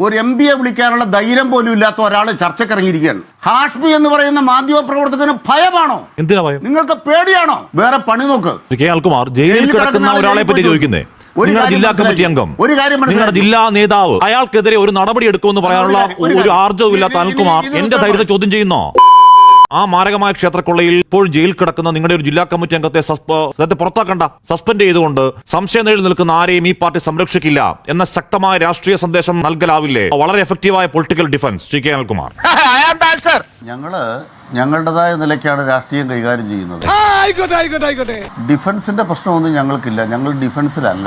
ഒരു MP വിളിക്കാനുള്ള ധൈര്യം പോലും ഇല്ലാത്ത ഒരാൾ ചർച്ചക്കിറങ്ങിയിരിക്കുകയാണ്. ഹാഷ്മി എന്ന് പറയുന്ന മാധ്യമ പ്രവർത്തകന് ഭയമാണോ? എന്തിനാ ഭയം? നിങ്ങൾക്ക് പേടിയാണോ? വേറെ പണി നോക്ക്. കേൾക്കുമാർ ജയിലിൽ കിടക്കുന്ന ഒരാളെ പറ്റി ചോദിക്കുന്നേ, നിങ്ങളുടെ ജില്ലാ കമ്മിറ്റി അംഗം, നിങ്ങളുടെ ജില്ലാ നേതാവ്, അയാൾക്കെതിരെ ഒരു നടപടി എടുക്കുമെന്ന് പറയാനുള്ള ഒരു ആർജവും ഇല്ലാത്ത അനിൽകുമാർ എന്റെ ധൈര്യത്തെ ചോദ്യം ചെയ്യുന്നോ? ആ മാരകമായ ക്ഷേത്രക്കൊള്ളയിൽ ഇപ്പോൾ ജയിൽ കിടക്കുന്ന നിങ്ങളുടെ ഒരു ജില്ലാ കമ്മിറ്റി അംഗത്തെ പുറത്താക്കണ്ട, സസ്പെൻഡ് ചെയ്തുകൊണ്ട് സംശയം നേരിൽ നിൽക്കുന്ന ആരെയും ഈ പാർട്ടി സംരക്ഷിക്കില്ല എന്ന ശക്തമായ രാഷ്ട്രീയ സന്ദേശം നൽകലാവില്ലേ? വളരെ എഫക്റ്റീവായ political defence Shri K Anilkumar. ഞങ്ങളുടേതായ നിലയ്ക്കാണ് രാഷ്ട്രീയം കൈകാര്യം ചെയ്യുന്നത്. ഡിഫൻസിന്റെ പ്രശ്നമൊന്നും ഞങ്ങൾക്കില്ല. ഞങ്ങൾ ഡിഫൻസിലല്ല.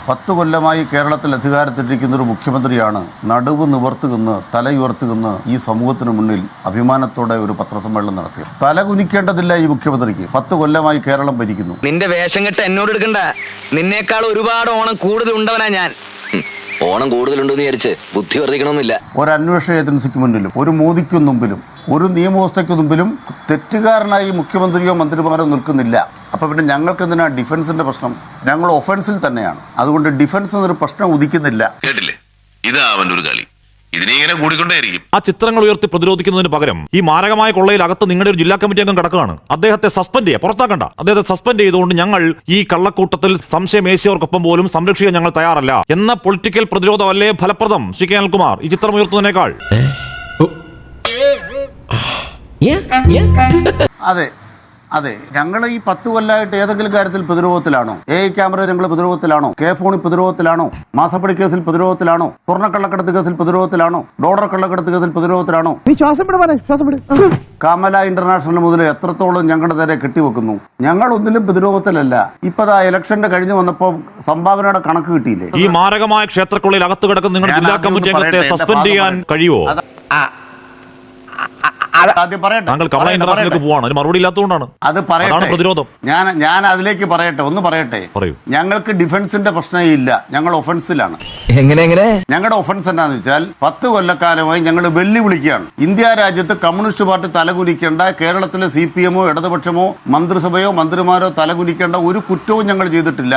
10 കൊല്ലമായി കേരളത്തിൽ അധികാരത്തിലിരിക്കുന്ന ഒരു മുഖ്യമന്ത്രിയാണ് നടുവ് നിവർത്തുകുന്ന് തലയുയർത്തുകുന്ന് ഈ സമൂഹത്തിന് മുന്നിൽ അഭിമാനത്തോടെ ഒരു പത്രസമ്മേളനം നടത്തി. തല കുനിക്കേണ്ടതില്ല ഈ മുഖ്യമന്ത്രിക്ക്. 10 കൊല്ലമായി കേരളം ഭരിക്കുന്നു. നിന്റെ വേഷം കെട്ട് എന്നോട് എടുക്കണ്ട. നിന്നേക്കാൾ ഒരുപാട് ഓണം കൂടുതൽ ഉണ്ടവനാ ഞാൻ. ഓണം കൂടുതലുണ്ടെന്ന് വിചാരിച്ച് ബുദ്ധി വർദ്ധിക്കണമെന്നില്ല. ഒരു അന്വേഷണ ഏജൻസിക്ക് മുന്നിലും ഒരു മോദിക്കും മുമ്പിലും ഒരു നിയമവ്യവസ്ഥയ്ക്ക് മുമ്പിലും തെറ്റുകാരനായി മുഖ്യമന്ത്രിയോ മന്ത്രിമാരോ നിൽക്കുന്നില്ല. അപ്പൊ പിന്നെ ഞങ്ങൾക്ക് എന്തിനാ ഡിഫൻസിന്റെ പ്രശ്നം? ഞങ്ങൾ ഒഫൻസിൽ തന്നെയാണ്. അതുകൊണ്ട് ഡിഫൻസ് എന്നൊരു പ്രശ്നം ഉദിക്കുന്നില്ല. കേട്ടില്ലേ, ഇതാ അവന്റെ ഒരു കളി. ഇതിനെ കൂടിക്കൊണ്ടേയിരിക്കും. ആ ചിത്രങ്ങൾ ഉയർത്തി പ്രതിരോധിക്കുന്നതിന് പകരം ഈ മാരകമായ കൊള്ളയിൽ അകത്ത് നിങ്ങളുടെ ഒരു ജില്ലാ കമ്മിറ്റി അംഗം കിടക്കുകയാണ്. അദ്ദേഹത്തെ സസ്പെൻഡ് ചെയ്യുക, പുറത്താക്കണ്ട. അദ്ദേഹത്തെ സസ്പെൻഡ് ചെയ്തുകൊണ്ട് ഞങ്ങൾ ഈ കള്ളക്കൂട്ടത്തിൽ സംശയമേശിയവർക്കൊപ്പം പോലും സംരക്ഷിക്കാൻ ഞങ്ങൾ തയ്യാറല്ല എന്ന പൊളിറ്റിക്കൽ പ്രതിരോധമല്ലേ ഫലപ്രദം? ശ്രീ കെ അനിൽകുമാർ, ഈ ചിത്രം ഉയർത്തുന്നതിനേക്കാൾ. അതെ, ഞങ്ങൾ ഈ 10 കൊല്ലമായിട്ട് ഏതെങ്കിലും കാര്യത്തിൽ പ്രതിരോധത്തിലാണോ? ക്യാമറ ഞങ്ങൾ പ്രതിരോധത്തിലാണോ? ഫോണിൽ പ്രതിരോധത്തിലാണോ? മാസപ്പടി കേസിൽ പ്രതിരോധത്തിലാണോ? സ്വർണ്ണക്കള്ളക്കടത്ത് കേസിൽ പ്രതിരോധത്തിലാണോ? ഡോളർ കള്ളക്കടത്ത് കേസിൽ പ്രതിരോധത്തിലാണോ? കമല ഇന്റർനാഷണൽ മുതൽ എത്രത്തോളം ഞങ്ങളുടെ നേരെ കെട്ടിവെക്കുന്നു. ഞങ്ങൾ ഒന്നിലും പ്രതിരോധത്തിലല്ല. ഇപ്പതാ ഇലക്ഷന്റെ കഴിഞ്ഞ് വന്നപ്പോൾ സംഭാവനയുടെ കണക്ക് കിട്ടിയില്ലേ? ഈ മാരകമായ ക്ഷേത്രക്കൊള്ളയിൽ അകത്ത് കിടക്കുന്ന നിങ്ങളുടെ ജില്ലാ കമ്മിറ്റി അംഗത്തെ സസ്പെൻഡ് ചെയ്യാൻ കഴിയുമോ? താങ്കൾ കമല ഇന്റർനാഷണലിലേക്ക് പോവാണ്, അതിന് മറുപടി ഇല്ലാത്തതുകൊണ്ടാണ്. അതാണ് പ്രതിരോധം. ഞാൻ അതിലേക്ക് പറയട്ടെ. ഞങ്ങൾക്ക് ഡിഫൻസിന്റെ പ്രശ്നമേ ഇല്ല. ഞങ്ങൾ ഒഫൻസിലാണ്. ഞങ്ങളുടെ ഒഫൻസ് എന്താണെന്ന് വെച്ചാൽ 10 കൊല്ലക്കാലമായി ഞങ്ങൾ വെല്ലുവിളിക്കുകയാണ്. ഇന്ത്യ രാജ്യത്ത് കമ്മ്യൂണിസ്റ്റ് പാർട്ടി തലകുനിക്കേണ്ട, കേരളത്തിലെ CPM-ഓ ഇടതുപക്ഷമോ മന്ത്രിസഭയോ മന്ത്രിമാരോ തലകുനിക്കേണ്ട ഒരു കുറ്റവും ഞങ്ങൾ ചെയ്തിട്ടില്ല.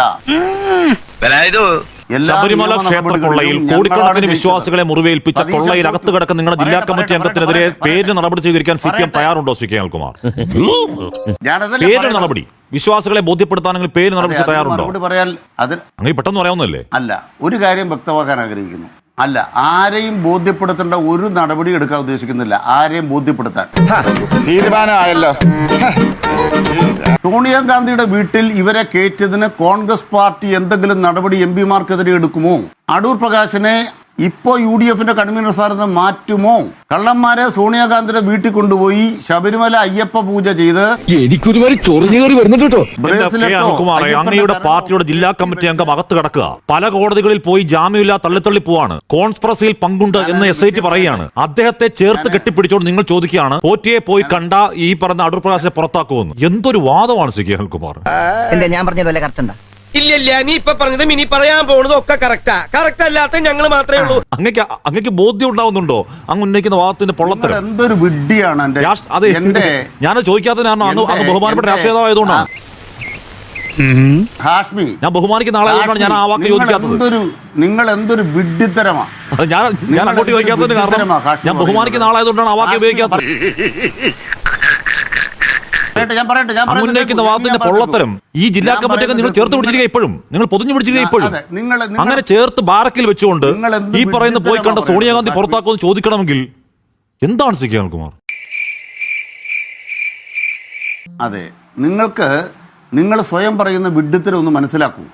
ശബരിമല ക്ഷേത്രക്കൊള്ളയിൽ കോടിക്കണക്കിന് വിശ്വാസികളെ മുറിവേൽപ്പിച്ച കൊള്ളയിൽ അകത്ത് കിടക്കുന്ന നിങ്ങളുടെ ജില്ലാ കമ്മിറ്റി അംഗത്തിനെതിരെ പേരിന് നടപടി സ്വീകരിക്കാൻ CPM തയ്യാറുണ്ടോ ശ്രീ കെ അനിൽകുമാർ? പേരിന് നടപടി, വിശ്വാസികളെ ബോധ്യപ്പെടുത്താനെങ്കിൽ പേര് നടപടി തയ്യാറുണ്ടോ? അങ്ങനെ പെട്ടെന്ന് പറയാവുന്നല്ലേ? അല്ല, ഒരു കാര്യം വ്യക്തമാക്കാൻ ആഗ്രഹിക്കുന്നു. അല്ല, ആരെയും ബോധ്യപ്പെടുത്തേണ്ട ഒരു നടപടി എടുക്കാൻ ഉദ്ദേശിക്കുന്നില്ല. ആരെയും ബോധ്യപ്പെടുത്താൻ തീരുമാനമായല്ലോ. സോണിയാഗാന്ധിയുടെ വീട്ടിൽ ഇവരെ കയറ്റിയതിന് കോൺഗ്രസ് പാർട്ടി എന്തെങ്കിലും നടപടി MP-മാർക്കെതിരെ എടുക്കുമോ? അടൂർ പ്രകാശിനെ ഇപ്പോ UDF-ന്റെ കൺവീനർ സ്ഥാനത്ത് മാറ്റുമോ? കള്ളന്മാരെ സോണിയാഗാന്ധിയുടെ വീട്ടിൽ കൊണ്ടുപോയി ശബരിമല അയ്യപ്പ പൂജ ചെയ്ത് അങ്ങയുടെ പാർട്ടിയുടെ ജില്ലാ കമ്മിറ്റി അംഗം അകത്ത് കിടക്കുക, പല കോടതികളിൽ പോയി ജാമ്യമില്ല തള്ളിത്തള്ളി പോവാണ്, കോൺസ്പിറസിയിൽ പങ്കുണ്ട് എന്ന് SIT പറയുകയാണ്. അദ്ദേഹത്തെ ചേർത്ത് കെട്ടിപ്പിടിച്ചോണ്ട് നിങ്ങൾ ചോദിക്കുകയാണ് പോറ്റിയെ പോയി കണ്ട ഈ പറഞ്ഞ അടൂർ പ്രകാശിനെ പുറത്താക്കുമെന്ന്. എന്തൊരു വാദമാണ് ശ്രീ കെ അനിൽകുമാർ? ഞാൻ പറഞ്ഞത് കറക്റ്റ് ഉണ്ടോ? ഇല്ല, നീ ഇപ്പൊ പറഞ്ഞതും ഇനി പറയാൻ പോകുന്നതും ഒക്കെ കറക്റ്റ് അല്ലാത്ത ഞങ്ങൾ മാത്രമേ ഉള്ളൂ. അങ്ങക്ക് ബോധ്യം ഉണ്ടാവുന്നുണ്ടോ അങ്ങ് ഉന്നയിക്കുന്ന വാദത്തിന്റെ പൊള്ളത്തരം? എന്തൊരു വിഡ്ഢിയാണ്. അതെ, ഞാൻ ചോദിക്കാത്തതിന് കാരണം അങ്ങ് ബഹുമാനപ്പെട്ട രാഷ്ട്രീയ നേതാവായതുകൊണ്ടാണ്. ഹാഷ്മി, ഞാൻ ബഹുമാനിക്കുന്ന ആളായതുകൊണ്ടാണ് ഞാൻ ആ വാക്ക് ചോദിക്കാത്തത്. നിങ്ങൾ എന്തൊരു വിഡ്ഢിത്തരമാ. ഞാൻ അങ്ങോട്ട് ചോദിക്കാത്തതിന് കാരണം ഞാൻ ബഹുമാനിക്കുന്ന ആളായതുകൊണ്ടാണ് ആ വാക്ക് ഉപയോഗിക്കാത്തത്. ഉന്നയിക്കുന്ന വാദത്തിന്റെ പൊള്ളത്തരം ഈ ജില്ലാ കമ്മിറ്റിയൊക്കെ നിങ്ങൾ ചേർത്ത് പിടിച്ചിരിക്കുക ഇപ്പോഴും, നിങ്ങൾ പൊതിഞ്ഞു പിടിച്ചിരിക്കുക ഇപ്പോഴും. അങ്ങനെ ചേർത്ത് ബാരക്കിൽ വെച്ചുകൊണ്ട് ഈ പറയുന്ന പോയി കണ്ട സോണിയാഗാന്ധി പുറത്താക്കുമെന്ന് ചോദിക്കണമെങ്കിൽ എന്താണ് ശ്രീ കെ അനിൽകുമാർ? അതെ, നിങ്ങൾ സ്വയം പറയുന്ന വിഡ്ഢിത്തരം ഒന്ന് മനസ്സിലാക്കൂ.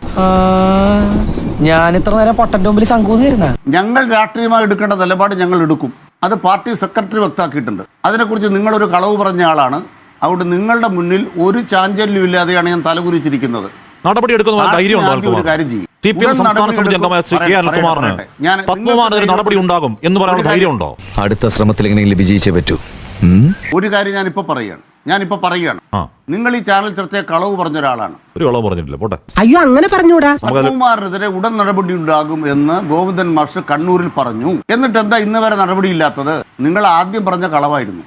ഞാൻ ഇത്ര നേരം പൊട്ടന്റെ മുമ്പിൽ ശങ്കൂന്നിരുന്ന. ഞങ്ങൾ രാഷ്ട്രീയമായി എടുക്കേണ്ട നിലപാട് ഞങ്ങൾ എടുക്കും. അത് പാർട്ടി സെക്രട്ടറി വ്യക്തമാക്കിയിട്ടുണ്ട്. അതിനെക്കുറിച്ച് നിങ്ങളൊരു കളവ് പറഞ്ഞ ആളാണ്. അതുകൊണ്ട് നിങ്ങളുടെ മുന്നിൽ ഒരു ചാഞ്ചല്യം ഇല്ലാതെയാണ് ഞാൻ തലകുനിച്ചിരിക്കുന്നത്. നടപടി എടുക്കുന്ന CPM സംസ്ഥാന സമിതി അംഗമായ ശ്രീ കെ അനിൽകുമാറിന് പത്മകുമാറിനെതിരെ നടപടി ഉണ്ടാകും എന്ന് പറയാനുള്ള ധൈര്യമുണ്ടോ? അടുത്ത ശ്രമത്തിൽ എങ്ങനെയെങ്കിലും വിജയിച്ചേ പറ്റൂ. ഒരു കാര്യം ഞാനിപ്പോ പറയാണ്. ഞാനിപ്പോ പറയുകയാണ്, നിങ്ങൾ ഈ ചാനൽ ചർച്ചയെ കളവ് പറഞ്ഞ ഒരാളാണ്. ഒരു കളവ് പറഞ്ഞിട്ടില്ല, പോട്ടെ. അയ്യോ അങ്ങനെ പറഞ്ഞൂടാ. പത്മകുമാറിനെതിരെ ഉടൻ നടപടി ഉണ്ടാകും എന്ന് ഗോവിന്ദൻ മാസ്റ്റർ കണ്ണൂരിൽ പറഞ്ഞു. എന്നിട്ട് എന്താ ഇന്ന് വരെ നടപടിയില്ലാത്തത്? നിങ്ങൾ ആദ്യം പറഞ്ഞ കളവായിരുന്നു.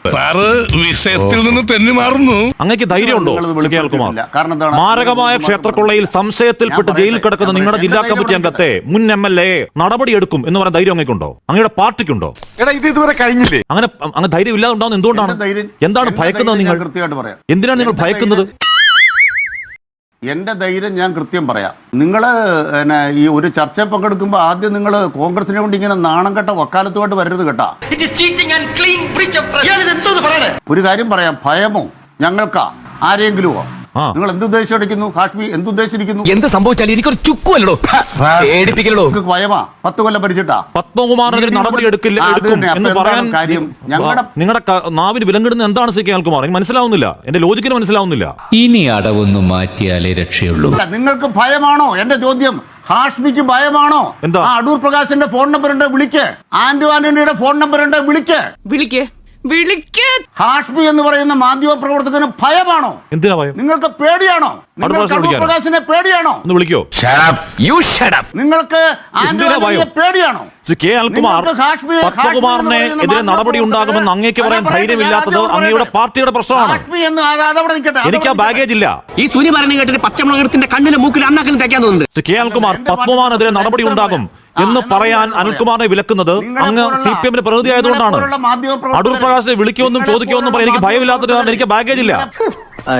വിഷയത്തിൽ നിന്ന് തെന്നി മാറുന്നു. അങ്ങേക്ക് ധൈര്യമുണ്ടോ കേൾക്കുമാർ? കാരണം എന്താണ്? മാരകമായ ക്ഷേത്രക്കൊള്ളയിൽ സംശയത്തിൽപ്പെട്ട് ജയിലിൽ കിടക്കുന്ന നിങ്ങളുടെ ജില്ലാ കമ്മിറ്റി അംഗത്തെ മുൻ MLA നടപടിയെടുക്കും എന്ന് പറയുന്ന ധൈര്യം അങ്ങേക്കുണ്ടോ? അങ്ങയുടെ പാർട്ടിക്കുണ്ടോ? ഇത് ഇതുവരെ കഴിഞ്ഞില്ലേ? അങ്ങനെ ധൈര്യം ഇല്ലാതെ എന്തുകൊണ്ടാണ്? എന്താണ് ഭയക്കുന്നത് നിങ്ങൾ? കൃത്യമായിട്ട് പറയാം. എന്തിനാണ് നിങ്ങൾ ഭയക്കുന്നത്? എന്റെ ധൈര്യം ഞാൻ കൃത്യം പറയാം. നിങ്ങൾ ഈ ഒരു ചർച്ചയിൽ പങ്കെടുക്കുമ്പോൾ ആദ്യം നിങ്ങൾ കോൺഗ്രസിനെ വേണ്ടി ഇങ്ങനെ നാണം കെട്ട വക്കാലത്തുമായിട്ട് വരരുത് കേട്ടാ. ഒരു കാര്യം പറയാം, ഭയമോ ഞങ്ങൾക്കാ ആരെങ്കിലുമോ? നിങ്ങൾ എന്തുദ്ദേശിച്ചിരിക്കുന്നു? ഹാഷ്മി എന്തുദ്ദേശിച്ചിരിക്കുന്നു? എന്ത് സംഭവിച്ചാലും എനിക്കൊരു ചുക്കുമല്ലോ പേടിപ്പിക്കലോ. ഭയമാ 10 കൊല്ലം ഭരിച്ചിട്ടാ. പത്മകുമാറിനെതിരെ നടപടി എടുക്കും എന്ന് പറയാൻ നിങ്ങളുടെ നാവിന് വിലങ്ങിടുന്ന എന്താണ് സി കെ അനിൽകുമാർ? എനിക്ക് മനസ്സിലാവുന്നില്ല, എന്റെ ലോജിക്കിന് മനസ്സിലാവുന്നില്ല. ഇനി അടവൊന്നു മാറ്റിയാലേ രക്ഷയുള്ളൂ. നിങ്ങൾക്ക് ഭയമാണോ? എന്റെ ചോദ്യം, ഹാഷ്മിക്ക് ഭയമാണോ? എന്താ? അടൂർ പ്രകാശിന്റെ ഫോൺ നമ്പർ ഉണ്ട്, വിളിക്ക്. ആന്റണിയുടെ ഫോൺ നമ്പർ ഉണ്ട്, വിളിക്ക്. ഹാഷ്മി എന്ന് പറയുന്ന മാധ്യമ പ്രവർത്തകന് ഭയമാണോ? എന്തിനാ ഭയം? നിങ്ങൾക്ക് പേടിയാണോ? നിങ്ങൾക്ക് അടൂർ പ്രകാശിനെ പേടിയാണോ? ഒന്ന് വിളിക്കോ? നിങ്ങൾക്ക് ആന്റണിയെ പേടിയാണോ? കെ അനിൽകുമാർ പത്മകുമാറിനെ എതിരെ നടപടി ഉണ്ടാകുമെന്ന് അങ്ങേക്ക് പറയാൻ ധൈര്യമില്ലാത്തത് അങ്ങയുടെ പാർട്ടിയുടെ പ്രശ്നമാണ്. എനിക്ക് ആ ബാഗേജ് ഇല്ല. ഈ സൂര്യ പറഞ്ഞു കേട്ടിട്ട് പച്ചമുളകത്തിന്റെ കണ്ണിലെ മൂക്കിൽ അണ്ണാക്കിൽ തയ്ക്കാൻ തോന്നുന്നുണ്ട്. കെ അനിൽകുമാർ പത്മകുമാറിനെതിരെ നടപടി ഉണ്ടാകും എന്ന് പറയാൻ അനിൽകുമാറിനെ വിലക്കുന്നത് അങ്ങ് CPM പ്രതിനിധി ആയതുകൊണ്ടാണ്. അടൂർ പ്രകാശിനെ വിളിക്കുമെന്നും ചോദിക്കുമെന്നും പറയാൻ എനിക്ക് ഭയമില്ലാത്തത് കാരണം എനിക്ക് ബാഗേജ് ഇല്ല.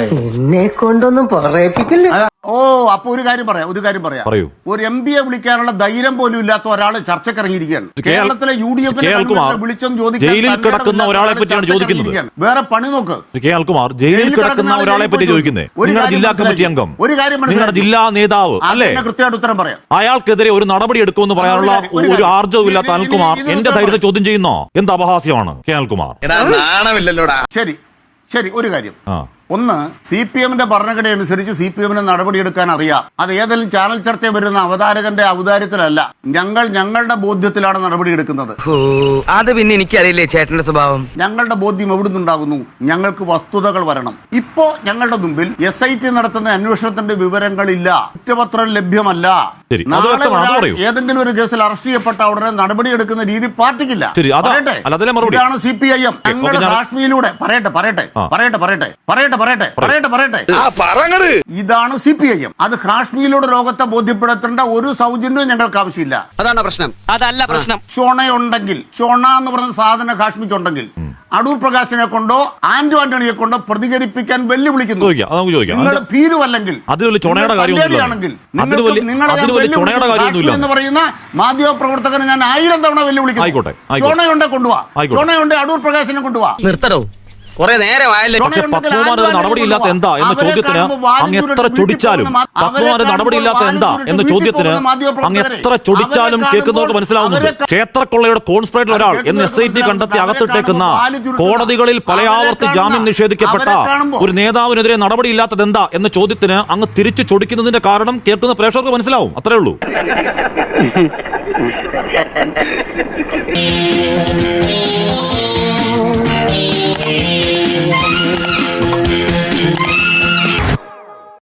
എന്നെ കൊണ്ടൊന്നും പറയിപ്പിക്കില്ല. അപ്പൊ ഒരു കാര്യം പറയാം. പറയൂ. ഒരു MPയെ വിളിക്കാനുള്ള ധൈര്യം പോലും ഇല്ലാത്ത ഒരാൾ ചർച്ചക്കിറങ്ങിയിരിക്കുകയാണ്. കേരളത്തിലെ UDF ജയിലിൽ കിടക്കുന്ന ഒരാളെ പറ്റിയാണ് ചോദിക്കുന്നത്. വേറെ പണി നോക്ക്. കെ അനിൽകുമാർ ജയിലിൽ കിടക്കുന്ന ഒരാളെ പറ്റി ചോദിക്കുന്നത്. നിങ്ങളുടെ ജില്ലാ കമ്മിറ്റി അംഗം, നിങ്ങളുടെ ജില്ലാ നേതാവ് അല്ലേ? കൃത്യമായിട്ട് ഉത്തരം പറയാം. അയാൾക്കെതിരെ ഒരു നടപടി എടുക്കുമെന്ന് പറയാനുള്ള ഒരു ആർജവും ഇല്ലാത്ത അനിൽകുമാർ എന്റെ ധൈര്യത്തെ ചോദ്യം ചെയ്യുന്നോ? എന്ത് അപഹാസ്യമാണ് കെ അനിൽകുമാർ. ശരി, ഒരു കാര്യം. ഒന്ന്, CPMന്റെ ഭരണഘടന അനുസരിച്ച് CPMന് നടപടിയെടുക്കാൻ അറിയാം. അത് ഏതെങ്കിലും ചാനൽ ചർച്ച വരുന്ന അവതാരകന്റെ ഔദാര്യത്തിലല്ല. ഞങ്ങളുടെ ബോധ്യത്തിലാണ് നടപടിയെടുക്കുന്നത്. അത് പിന്നെ എനിക്കറിയില്ലേ ചേട്ടന്റെ സ്വഭാവം. ഞങ്ങളുടെ ബോധ്യം എവിടുന്നുണ്ടാകുന്നു? ഞങ്ങൾക്ക് വസ്തുതകൾ വരണം. ഇപ്പോ ഞങ്ങളുടെ മുമ്പിൽ SIT നടത്തുന്ന അന്വേഷണത്തിന്റെ വിവരങ്ങളില്ല, കുറ്റപത്രം ലഭ്യമല്ല. നാളെ ഏതെങ്കിലും ഒരു കേസിൽ അറസ്റ്റ് ചെയ്യപ്പെട്ട ഉടനെ നടപടിയെടുക്കുന്ന രീതി പാർട്ടിക്കില്ല. ഇതാണ് CPIM. ഞങ്ങളുടെ കാശ്മീരിലൂടെ ഇതാണ് CPIM. അത് കാശ്മീരിലൂടെ ലോകത്തെ ബോധ്യപ്പെടുത്തേണ്ട ഒരു സൗജന്യവും ഞങ്ങൾക്ക് ആവശ്യമില്ല. അതാണ് പ്രശ്നം. അതല്ല പ്രശ്നം. ഷോണ എന്ന് പറഞ്ഞ സാധനം കാശ്മീർക്ക് ഉണ്ടെങ്കിൽ അടൂർ പ്രകാശിനെ കൊണ്ടോ ആന്റണിയെ കൊണ്ടോ പ്രതികരിപ്പിക്കാൻ വെല്ലുവിളിക്കുന്നു. നിങ്ങൾ ഭീരുവല്ലെങ്കിൽ എന്ന് പറയുന്ന മാധ്യമ പ്രവർത്തകനെ ഞാൻ 1000 തവണ വെല്ലുവിളിക്കുന്നു. ഷോണയുണ്ടെ കൊണ്ടുപോവാ, ഷോണയുണ്ടെ അടൂർ പ്രകാശിനെ കൊണ്ടുപോവാ. നിർത്തടോ, കുറെ നേരമായല്ലോ. പത്മകുമാറിന് നടപടിയില്ലാത്ത എന്താ എന്ന ചോദ്യത്തിന് അങ്ങ് എത്ര ചൊടിച്ചാലും പത്മകുമാറിന് നടപടിയില്ലാത്ത എന്താ എന്ന ചോദ്യത്തിന് അങ്ങ് എത്ര ചൊടിച്ചാലും കേൾക്കുന്നവർക്ക് മനസ്സിലാവുന്നുണ്ട്. ക്ഷേത്രക്കൊള്ളയുടെ കോൺസ്പിറേറ്റർ ഒരാൾ എന്ന് SIT കണ്ടെത്തി അകത്തിട്ടേക്കുന്ന, കോടതികളിൽ പലയാവർത്തി ജാമ്യം നിഷേധിക്കപ്പെട്ട ഒരു നേതാവിനെതിരെ നടപടിയില്ലാത്തത് എന്താ എന്ന ചോദ്യത്തിന് അങ്ങ് തിരിച്ചു ചൊടിക്കുന്നതിന്റെ കാരണം കേൾക്കുന്ന പ്രേക്ഷകർക്ക് മനസ്സിലാവും. അത്രേ ഉള്ളൂ.